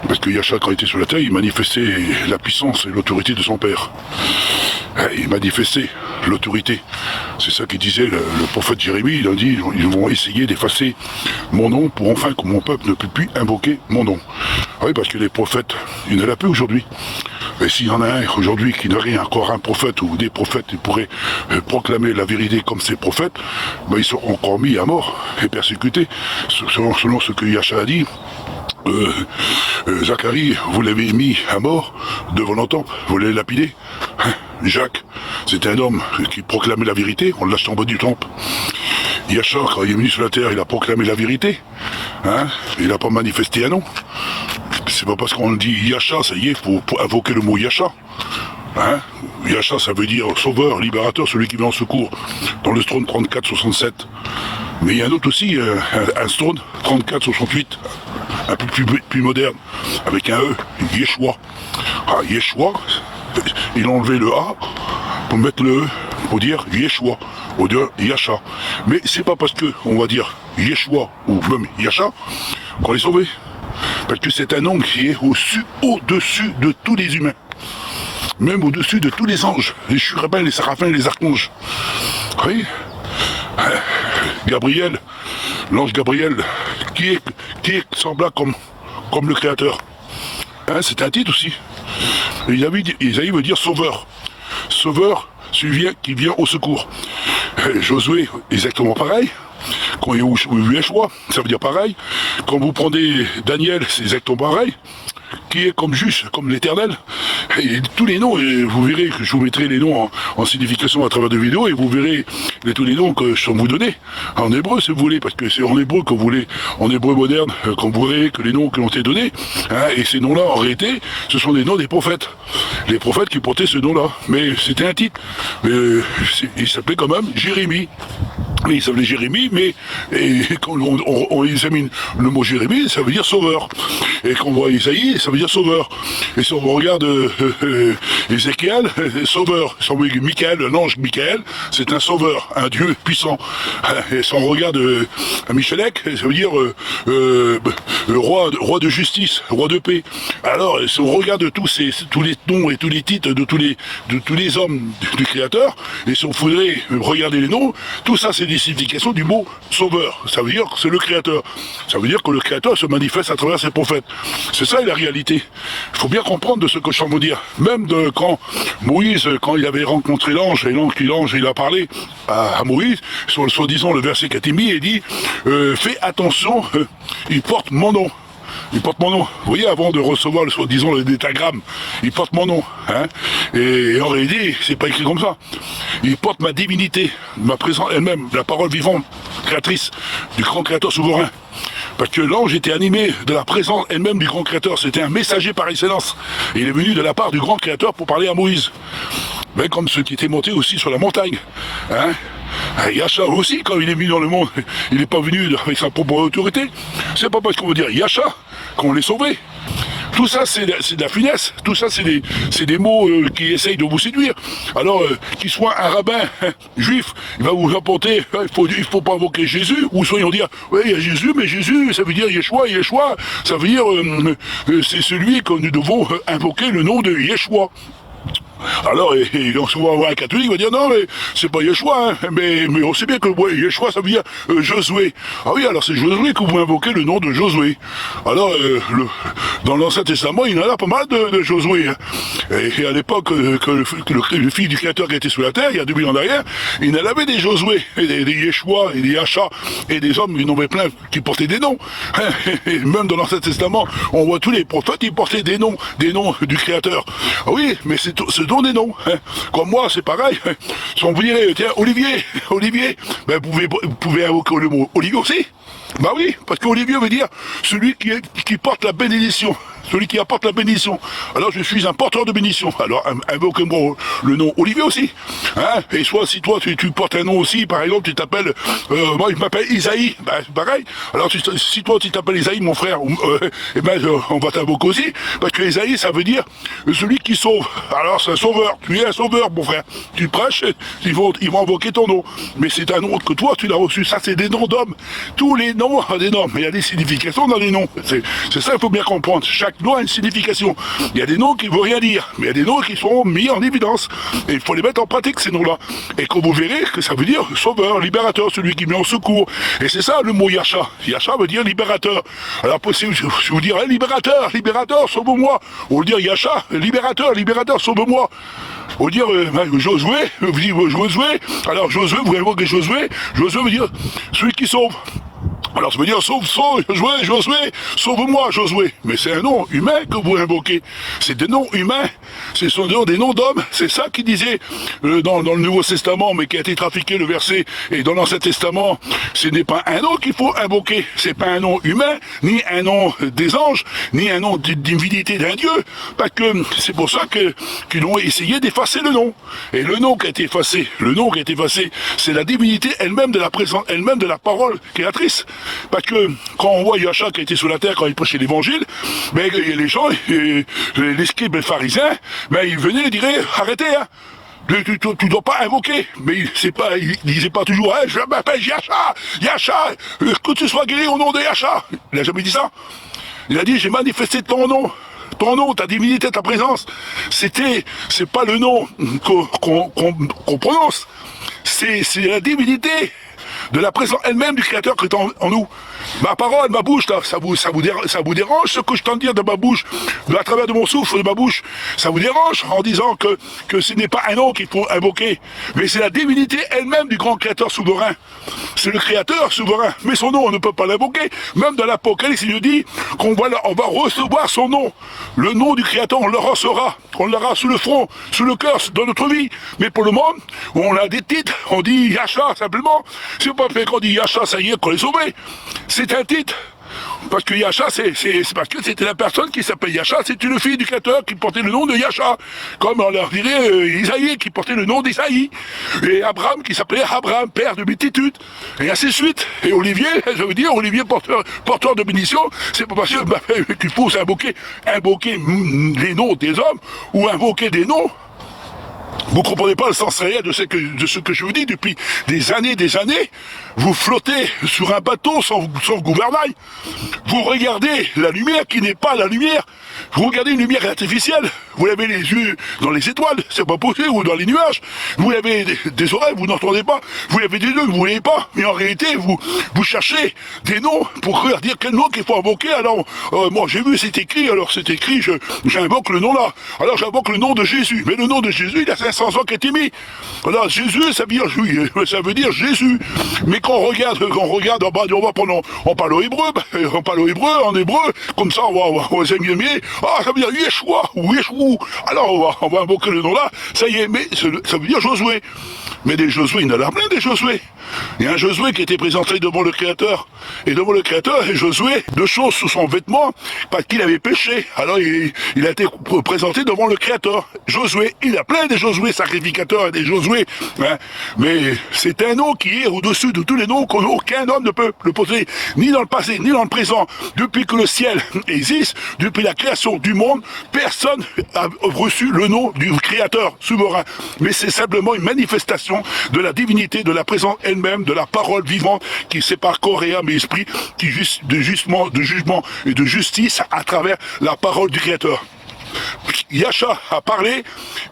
Parce que Yahcha, quand il était sur la terre, il manifestait la puissance et l'autorité de son père. Il manifestait l'autorité. C'est ça qu'il disait le prophète Jérémie. Il a dit, ils vont essayer d'effacer mon nom pour enfin que mon peuple ne puisse plus invoquer mon nom. Ah oui, parce que les prophètes, il n'y en a plus aujourd'hui. Et s'il y en a un aujourd'hui qui n'a rien, encore un prophète ou des prophètes qui pourraient proclamer la vérité comme ces prophètes, ben ils seront encore mis à mort et persécutés, selon ce que Yahcha a dit. Zacharie, vous l'avez mis à mort devant le temple, vous l'avez lapidé. Jacques, c'était un homme qui proclamait la vérité, on l'a jeté en bas du temple. Yahcha, quand il est venu sur la terre, il a proclamé la vérité, il n'a pas manifesté un nom. C'est pas parce qu'on dit Yahcha, ça y est, pour invoquer le mot Yahcha. Yahcha, ça veut dire sauveur, libérateur, celui qui vient en secours, dans le Stone 34-67. Mais il y a un autre aussi, un Stone 34-68, un peu plus moderne, avec un E, Yeshua. Yeshua, il a enlevé le A pour mettre le E, pour dire Yeshua, ou dire Yahcha. Mais c'est pas parce que on va dire Yeshua ou même Yahcha qu'on est sauvé. Parce que c'est un nom qui est au-dessus de tous les humains. Même au-dessus de tous les anges, les chérubins, les séraphins, les archanges. Oui. Gabriel, l'ange Gabriel, qui est semblable comme le Créateur. C'est un titre aussi. Isaïe veut dire sauveur. Sauveur, celui qui vient au secours. Josué, exactement pareil. Quand il y a Yeshua, ça veut dire pareil. Quand vous prenez Daniel, c'est exactement pareil. Qui est comme juge, comme l'Éternel. Et tous les noms, et vous verrez que je vous mettrai les noms en signification à travers des vidéos, et vous verrez tous les noms que je vais vous donner. En hébreu, si vous voulez, parce que c'est en hébreu que vous voulez, en hébreu moderne, quand vous verrez que les noms qui ont été donnés, et ces noms-là, en réalité, ce sont des noms des prophètes. Les prophètes qui portaient ce nom-là. Mais c'était un titre. Il s'appelait quand même Jérémie. Oui, il s'appelait Jérémie, mais quand on examine le mot Jérémie, ça veut dire sauveur. Et quand on voit Isaïe, ça veut dire sauveur. Et si on regarde Ézéchiel, sauveur. Si on regarde Michael, l'ange Michael, c'est un sauveur, un Dieu puissant. Et si on regarde Michelek, ça veut dire roi de justice, roi de paix. Alors, si on regarde tous les noms et tous les titres de tous les hommes du Créateur, et si on voudrait regarder les noms, tout ça c'est des significations du mot sauveur. Ça veut dire que c'est le Créateur. Ça veut dire que le Créateur se manifeste à travers ses prophètes. C'est ça la réalité. Il faut bien comprendre de ce que je suis en train de dire. Même quand Moïse, quand il avait rencontré l'ange, et l'ange il a parlé à Moïse, sur soi-disant le verset qu'a été mis, il dit fais attention, il porte mon nom. Il porte mon nom. Vous voyez, avant de recevoir le soi-disant le détagramme, il porte mon nom. Et en réalité, c'est pas écrit comme ça. Il porte ma divinité, ma présence elle-même, la parole vivante, créatrice, du grand créateur souverain. Parce que l'ange était animé de la présence elle-même du grand créateur. C'était un messager par excellence. Et il est venu de la part du grand créateur pour parler à Moïse. Mais comme ceux qui étaient montés aussi sur la montagne. Yahcha aussi, quand il est venu dans le monde, il n'est pas venu avec sa propre autorité. C'est pas parce qu'on veut dire Yahcha qu'on l'est sauvé. Tout ça, c'est de la finesse. Tout ça, c'est des mots qui essayent de vous séduire. Alors, qu'il soit un rabbin juif, il va vous apporter, il faut pas invoquer Jésus, ou soit ils vont dire, oui, il y a Jésus, mais Jésus, ça veut dire Yeshua, ça veut dire, c'est celui que nous devons invoquer le nom de Yeshua. Alors, on se voit un catholique, il va dire non, mais c'est pas Yeshua, mais on sait bien que Yeshua, ça veut dire Josué. Ah oui, alors c'est Josué que vous invoquez le nom de Josué. Alors, dans l'Ancien Testament, il y en a pas mal de Josué. Et à l'époque que le fils du Créateur qui était sur la terre, il y a 2000 ans derrière, il en avait des Josué, des Yeshua, et des Yahcha, et des hommes, il y en avait plein qui portaient des noms. Et même dans l'Ancien Testament, on voit tous les prophètes, ils portaient des noms du Créateur. Ah oui, mais c'est des noms. Comme moi, c'est pareil. Si on vous dirait, tiens, Olivier, ben vous pouvez invoquer le mot Olivier aussi. Bah oui, parce qu'Olivier veut dire celui qui porte la bénédiction. Celui qui apporte la bénédiction. Alors je suis un porteur de bénédiction. Alors invoque-moi le nom Olivier aussi. Et soit si toi tu portes un nom aussi, par exemple tu t'appelles, moi je m'appelle Isaïe, ben c'est pareil. Alors si toi tu t'appelles Isaïe mon frère, on va t'invoquer aussi, parce que Isaïe ça veut dire celui qui sauve. Alors c'est un sauveur, tu es un sauveur mon frère. Tu prêches, ils vont invoquer ton nom. Mais c'est un nom que toi tu l'as reçu, ça c'est des noms d'hommes. Tous les noms, mais il y a des significations dans les noms. C'est ça qu'il faut bien comprendre. Chaque nom a une signification. Il y a des noms qui ne veulent rien dire, mais il y a des noms qui sont mis en évidence. Et il faut les mettre en pratique, ces noms-là. Et que vous verrez que ça veut dire sauveur, libérateur, celui qui met en secours. Et c'est ça le mot Yasha. Yasha veut dire libérateur. Alors possible, je vous dirais libérateur, libérateur, sauve-moi. On veut dire Yasha, libérateur, libérateur, sauve-moi. On veut dire Josué, vous dites Josué. Alors Josué, vous invoquez Josué. Josué veut dire celui qui sauve. Alors ça veut dire sauve, Josué, sauve-moi Josué. Mais c'est un nom humain que vous invoquez. C'est des noms humains. Ce sont des noms d'hommes. C'est ça qu'il disait dans le Nouveau Testament, mais qui a été trafiqué le verset. Et dans l'Ancien Testament, ce n'est pas un nom qu'il faut invoquer. C'est pas un nom humain, ni un nom des anges, ni un nom d'une divinité d'un dieu. Parce que c'est pour ça qu'ils ont essayé d'effacer le nom. Et le nom qui a été effacé, c'est la divinité elle-même de la présence, elle-même de la parole créatrice. Parce que quand on voit Yasha qui était sur la terre quand il prêchait l'évangile, ben, les gens, les scribes et les pharisiens, ben, ils venaient et disaient arrêtez, hein. Tu dois pas invoquer, mais il disait pas toujours je m'appelle Yasha, que tu sois guéri au nom de Yasha. Il a jamais dit ça. Il a dit j'ai manifesté ton nom, ta divinité, ta présence. C'est pas le nom qu'on prononce, c'est la divinité de la présence elle-même du Créateur qui est en nous. Ma parole, ma bouche, là, ça vous dérange ce que je tente de dire de ma bouche, à travers de mon souffle, de ma bouche, ça vous dérange en disant que ce n'est pas un nom qu'il faut invoquer, mais c'est la divinité elle-même du grand Créateur souverain. C'est le Créateur souverain, mais son nom, on ne peut pas l'invoquer. Même dans l'Apocalypse, il nous dit on va recevoir son nom. Le nom du Créateur, on le recevra. On l'aura sous le front, sous le cœur, dans notre vie. Mais pour le moment, on a des titres, on dit Yasha, simplement. C'est pas fait qu'on dit Yasha, ça y est, qu'on est sauvé. C'est un titre. Parce que Yasha, c'est parce que c'était la personne qui s'appelle Yasha, c'est une fille du Créateur qui portait le nom de Yasha. Comme on leur dirait Isaïe qui portait le nom d'Isaïe. Et Abraham qui s'appelait Abraham, père de multitude. Et ainsi de suite. Et Olivier, ça veut dire Olivier porteur de bénédiction. C'est pas parce qu'il faut invoquer les noms des hommes ou invoquer des noms. Vous comprenez pas le sens réel de ce que je vous dis depuis des années. Vous flottez sur un bateau sans gouvernail. Vous regardez la lumière qui n'est pas la lumière. Vous regardez une lumière artificielle. Vous avez les yeux dans les étoiles, c'est pas possible, ou dans les nuages. Vous avez des oreilles, vous n'entendez pas. Vous avez des yeux, vous ne voyez pas. Mais en réalité, vous cherchez des noms pour dire quel nom qu'il faut invoquer. Alors, moi j'ai vu, c'est écrit, j'invoque le nom là. Alors j'invoque le nom de Jésus. Mais le nom de Jésus, il a 500 ans qui a été mis. Alors Jésus, ça veut dire Jésus. Mais quand on regarde, on parle au hébreu, en hébreu, comme ça on va s'examiner. Ah, ça veut dire Yeshua ou Yeshua. Alors on va invoquer le nom là, ça y est, mais ça veut dire Josué. Mais des Josué, il y en a plein des Josué. Il y a un Josué qui était présenté devant le Créateur. Et devant le Créateur, Josué, deux choses sous son vêtement, parce qu'il avait péché. Alors il a été présenté devant le Créateur. Josué, il y a plein des Josué sacrificateurs et des Josué. Hein. Mais c'est un nom qui est au-dessus de tous les noms qu'aucun homme ne peut le poser, ni dans le passé, ni dans le présent. Depuis que le ciel existe, depuis la création du monde, personne n'a reçu le nom du Créateur souverain. Mais c'est simplement une manifestation de la divinité, de la présence elle-même, de la parole vivante qui sépare corps et âme et esprit, de jugement et de justice à travers la parole du Créateur. Yasha a parlé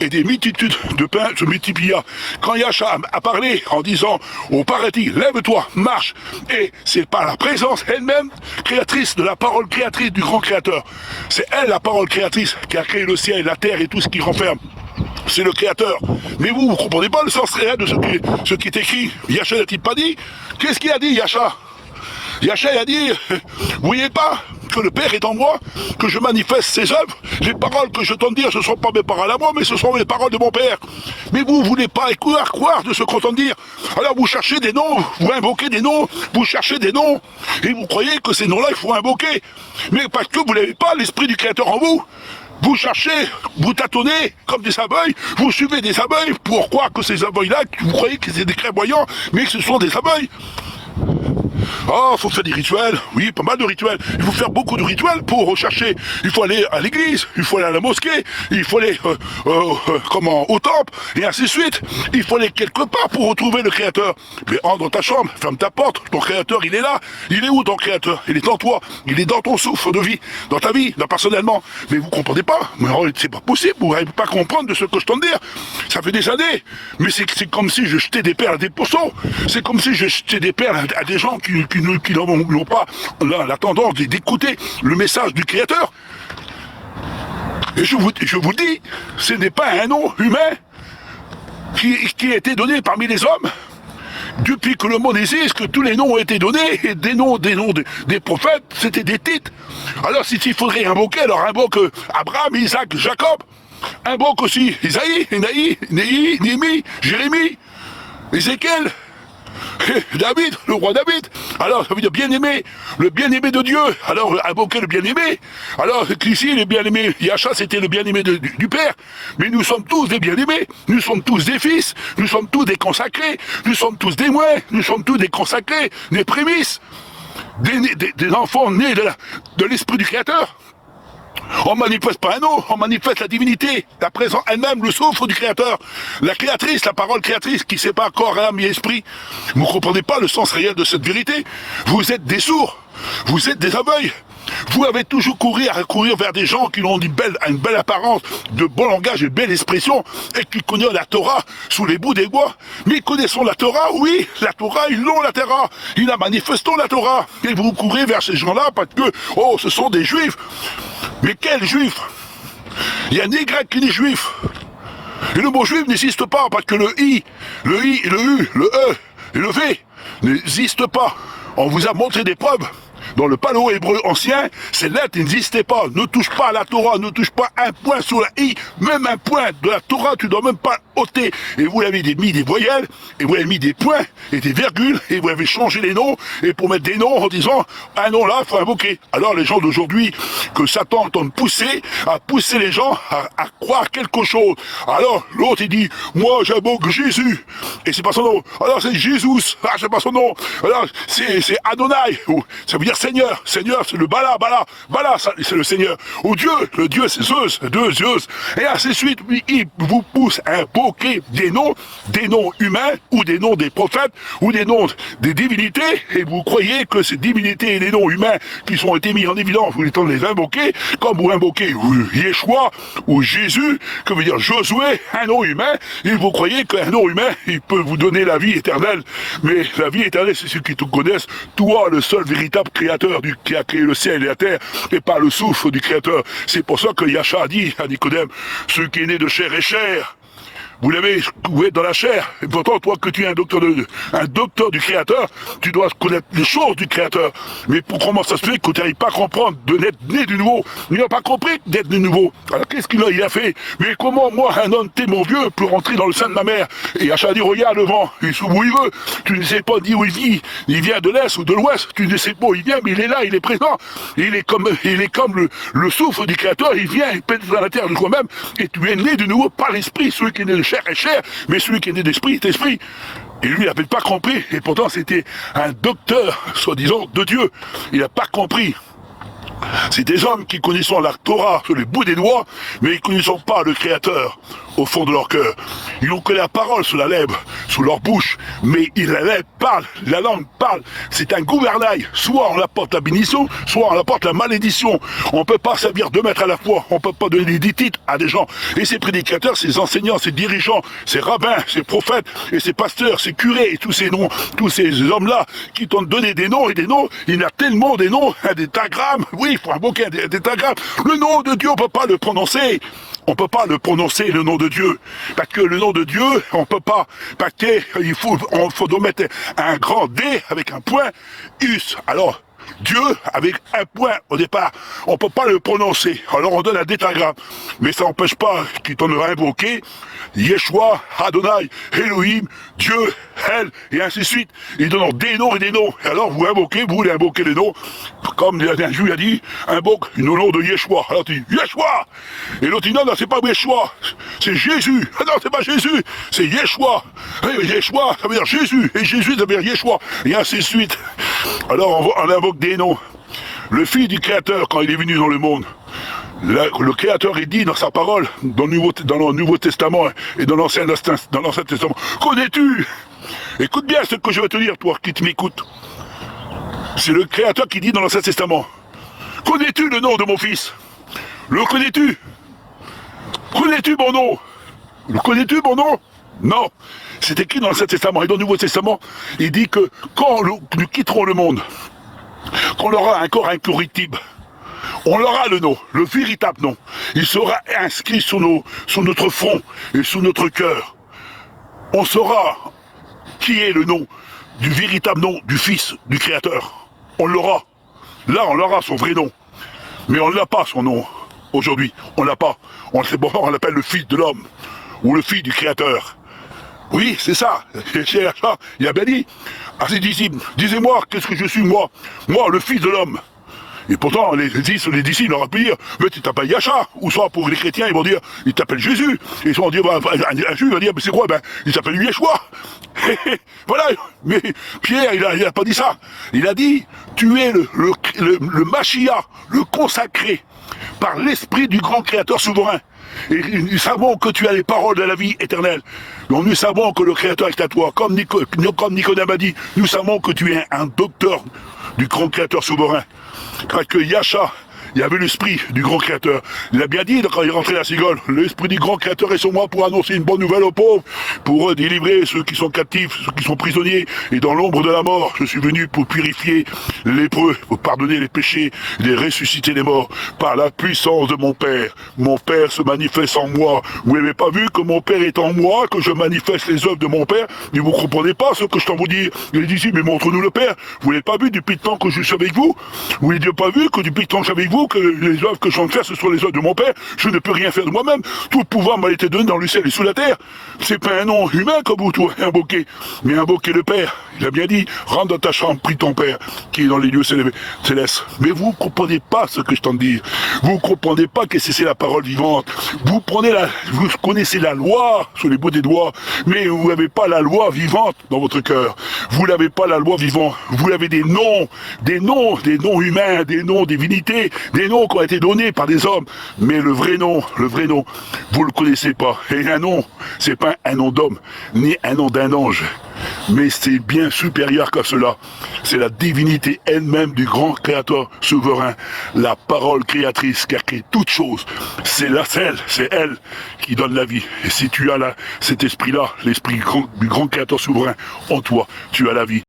et des multitudes de pains se multiplia. Quand Yasha a parlé en disant au paradis, lève-toi, marche, et c'est par la présence elle-même créatrice de la parole créatrice du grand Créateur. C'est elle la parole créatrice qui a créé le ciel, la terre et tout ce qui renferme. C'est le Créateur. Mais vous comprenez pas le sens réel de ce qui est écrit. Yasha n'a-t-il pas dit? Qu'est-ce qu'il a dit, Yasha? Yasha a dit, vous voyez pas que le Père est en moi, que je manifeste ses œuvres, les paroles que je tente de dire, ce ne sont pas mes paroles à moi, mais ce sont les paroles de mon Père. Mais vous voulez pas croire de ce qu'on tente de dire. Alors vous cherchez des noms, vous invoquez des noms, vous cherchez des noms, et vous croyez que ces noms-là, il faut invoquer. Mais parce que vous n'avez pas l'Esprit du Créateur en vous. Vous cherchez, vous tâtonnez comme des abeilles, vous suivez des abeilles pour croire que ces abeilles-là, vous croyez que c'est des clairvoyants, mais que ce sont des abeilles. Oh, faut faire des rituels. Oui, pas mal de rituels. Il faut faire beaucoup de rituels pour rechercher. Il faut aller à l'église, il faut aller à la mosquée, il faut aller au temple, et ainsi de suite. Il faut aller quelque part pour retrouver le Créateur. Mais entre dans ta chambre, ferme ta porte. Ton Créateur, il est là. Il est où ton Créateur? Il est en toi. Il est dans ton souffle de vie, dans ta vie, personnellement. Mais vous comprenez pas. Mais c'est pas possible. Vous n'arrivez pas à comprendre de ce que je tente de dire. Ça fait des années. Mais c'est comme si je jetais des perles à des poissons. C'est comme si je jetais des perles à des gens qui n'ont pas la tendance d'écouter le message du Créateur. Et je vous dis, ce n'est pas un nom humain qui a été donné parmi les hommes. Depuis que le monde existe, que tous les noms ont été donnés, et des noms des prophètes, c'était des titres. Alors s'il faudrait invoquer, alors invoque Abraham, Isaac, Jacob, invoque aussi Isaïe, Néhémie, Jérémie, Ézéchiel, David, le roi David. Alors, ça veut dire bien-aimé, le bien-aimé de Dieu. Alors, invoquer le bien-aimé. Alors, ici, le bien-aimé, Yacha, c'était le bien-aimé du Père. Mais nous sommes tous des bien-aimés. Nous sommes tous des fils. Nous sommes tous des consacrés. Nous sommes tous des moins. Nous sommes tous des consacrés, des prémices. Des enfants nés de l'esprit du Créateur. On manifeste pas un nom, on manifeste la divinité, la présence elle-même, le souffle du Créateur, la créatrice, la parole créatrice qui sépare corps, âme et esprit. Vous ne comprenez pas le sens réel de cette vérité. Vous êtes des sourds, vous êtes des aveugles. Vous avez toujours courir vers des gens qui ont une belle apparence, de bon langage, de belle expression, et qui connaissent la Torah sous les bouts des doigts. Mais connaissons la Torah, oui, la Torah, ils l'ont la Torah. Ils la manifestent la Torah. Et vous courez vers ces gens-là parce que, oh, ce sont des juifs. Mais quels juifs? Il y a ni grec ni juif. Et le mot juif n'existe pas parce que le I, le U, le E et le V n'existent pas. On vous a montré des preuves. Dans le paléo-hébreu ancien, ces lettres n'existaient pas. Ne touche pas à la Torah, ne touche pas un point sur la I, même un point de la Torah, tu ne dois même pas ôter. Et vous avez mis des voyelles, et vous avez mis des points, et des virgules, et vous avez changé les noms, et pour mettre des noms en disant, un nom là, il faut invoquer. Alors les gens d'aujourd'hui, que Satan entend pousser, à pousser les gens à croire quelque chose. Alors l'autre il dit, moi j'invoque Jésus, et c'est pas son nom. Alors c'est Jésus, ah c'est pas son nom. Alors c'est Adonai, ça veut dire Seigneur, c'est le Bala, c'est le Seigneur. Ou Dieu, le Dieu c'est Zeus, Zeus. Et ainsi de suite, il vous pousse à invoquer des noms humains, ou des noms des prophètes, ou des noms des divinités, et vous croyez que ces divinités et les noms humains qui sont été mis en évidence, vous êtes les invoquer, comme vous invoquez Yeshua, ou Jésus, que veut dire Josué, un nom humain, et vous croyez qu'un nom humain, il peut vous donner la vie éternelle. Mais la vie éternelle, c'est ceux qui te connaissent, toi, le seul véritable créateur qui a créé le ciel et la terre, et pas le souffle du Créateur. C'est pour ça que Yacha a dit à Nicodème, ce qui est né de chair est chair. Vous l'avez trouvé dans la chair. Et pourtant, toi, que tu es un docteur du Créateur, tu dois connaître les choses du Créateur. Mais comment ça se fait que tu n'arrives pas à comprendre de n'être né de nouveau? Il n'a pas compris d'être de nouveau. Alors, qu'est-ce qu'il a fait? Mais comment, moi, un homme, t'es mon vieux, peut rentrer dans le sein de ma mère? Et Achat dit, regarde le vent, il se où il veut. Tu ne sais pas d'où il vit. Il vient de l'Est ou de l'Ouest. Tu ne sais pas où il vient, mais il est là, il est présent. Il est comme le souffle du Créateur. Il vient, il pénètre dans la terre de toi-même. Et tu es né de nouveau par l'Esprit. Celui qui est né de chair est chair, mais celui qui est né d'esprit est esprit. Et lui, il n'avait pas compris. Et pourtant, c'était un docteur, soi-disant, de Dieu. Il n'a pas compris. C'est des hommes qui connaissent la Torah sur les bouts des doigts, mais ils ne connaissent pas le Créateur au fond de leur cœur. Ils n'ont que la parole sur la lèvre, sur leur bouche, mais la lèvre parle, la langue parle. C'est un gouvernail. Soit on apporte la bénédiction, soit on apporte la malédiction. On ne peut pas servir deux maîtres à la fois. On ne peut pas donner des titres à des gens. Et ces prédicateurs, ces enseignants, ces dirigeants, ces rabbins, ces prophètes, et ces pasteurs, ces curés, et tous ces noms, tous ces hommes-là qui t'ont donné des noms et des noms, il y a tellement des noms, des tagrammes. Oui, il faut invoquer des tagrammes. Le nom de Dieu, on ne peut pas le prononcer. On ne peut pas le prononcer, le nom de Dieu. Parce que le nom de Dieu, on ne peut pas. Parce qu'il faut donc mettre un grand D avec un point, us. Alors, Dieu, avec un point au départ, on ne peut pas le prononcer. Alors on donne un détagramme. Mais ça n'empêche pas qu'il t'en aura invoqué Yeshua, Adonai, Elohim, Dieu, El, et ainsi de suite. Ils donnent des noms et des noms. Et alors vous voulez invoquer les noms, comme un juif a dit, invoque le nom de Yeshua. Alors tu dis, Yeshua. Et l'autre dit, non, c'est pas Yeshua, c'est Jésus. Ah non, c'est pas Jésus, c'est Yeshua. Et Yeshua, ça veut dire Jésus. Et Jésus, ça veut dire Yeshua. Et ainsi de suite. Alors on invoque des noms. Le Fils du Créateur, quand il est venu dans le monde, le Créateur est dit dans sa parole, dans le Nouveau Testament et dans l'Ancien Testament. Connais-tu? Écoute bien ce que je vais te dire, toi qui m'écoutes. C'est le Créateur qui dit dans l'Ancien Testament. Connais-tu le nom de mon Fils? Le connais-tu? Connais-tu mon nom? Le connais-tu mon nom? Non. C'est écrit dans l'Ancien Testament. Et dans le Nouveau Testament, il dit que quand nous quitterons le monde, qu'on aura un corps incorruptible, on aura le nom, le véritable nom. Il sera inscrit sur notre front et sur notre cœur. On saura qui est le nom du véritable nom du Fils du Créateur. On l'aura. Là, on aura son vrai nom. Mais on n'a pas son nom aujourd'hui. On l'a pas. On l'appelle le Fils de l'homme ou le Fils du Créateur. Oui, c'est ça. Il a bien dit à ses disciples, disez-moi, qu'est-ce que je suis moi? Moi, le Fils de l'homme. Et pourtant, les disciples auraient pu dire, mais tu t'appelles Yacha. Ou soit pour les chrétiens, ils vont dire, il t'appelle Jésus. Et ils vont dire, un juif va dire, mais c'est quoi? Ben, il s'appelle Yeshua. Voilà. Mais Pierre, il a pas dit ça. Il a dit, tu es le Mashiach, le consacré par l'esprit du grand Créateur souverain. Et nous savons que tu as les paroles de la vie éternelle. Donc nous savons que le Créateur est à toi. Comme Nicodème a dit, nous savons que tu es un docteur du grand Créateur souverain. Parce que Yacha, il y avait l'esprit du grand Créateur. Il a bien dit quand il rentrait à la cigole, l'esprit du grand Créateur est sur moi pour annoncer une bonne nouvelle aux pauvres, pour délivrer ceux qui sont captifs, ceux qui sont prisonniers, et dans l'ombre de la mort. Je suis venu pour purifier les lépreux, pour pardonner les péchés, et ressusciter les morts, par la puissance de mon Père. Mon Père se manifeste en moi. Vous n'avez pas vu que mon Père est en moi, que je manifeste les œuvres de mon Père, mais vous ne comprenez pas ce que je t'en vous dire. Il dit ici, mais montre-nous le Père. Vous n'avez pas vu depuis le temps que je suis avec vous? Vous n'avez pas vu que depuis le temps que je suis avec vous, que les œuvres que je viens de faire, ce sont les œuvres de mon Père. Je ne peux rien faire de moi-même. Tout le pouvoir m'a été donné dans le ciel et sous la terre. C'est pas un nom humain comme vous invoquez, mais invoquez le Père. Il a bien dit, rentre dans ta chambre, prie ton Père, qui est dans les lieux célestes. Mais vous ne comprenez pas ce que je t'en dis. Vous ne comprenez pas que c'est la parole vivante. Vous connaissez la loi sur les bouts des doigts, mais vous n'avez pas la loi vivante dans votre cœur. Vous n'avez pas la loi vivante. Vous avez des noms humains, des noms divinités, des noms qui ont été donnés par des hommes. Mais le vrai nom, vous le connaissez pas. Et un nom, c'est pas un nom d'homme, ni un nom d'un ange. Mais c'est bien supérieur qu'à cela. C'est la divinité elle-même du grand Créateur souverain, la parole créatrice qui a créé toutes choses. C'est elle qui donne la vie. Et si tu as cet esprit-là, l'esprit du grand Créateur souverain en toi, tu as la vie.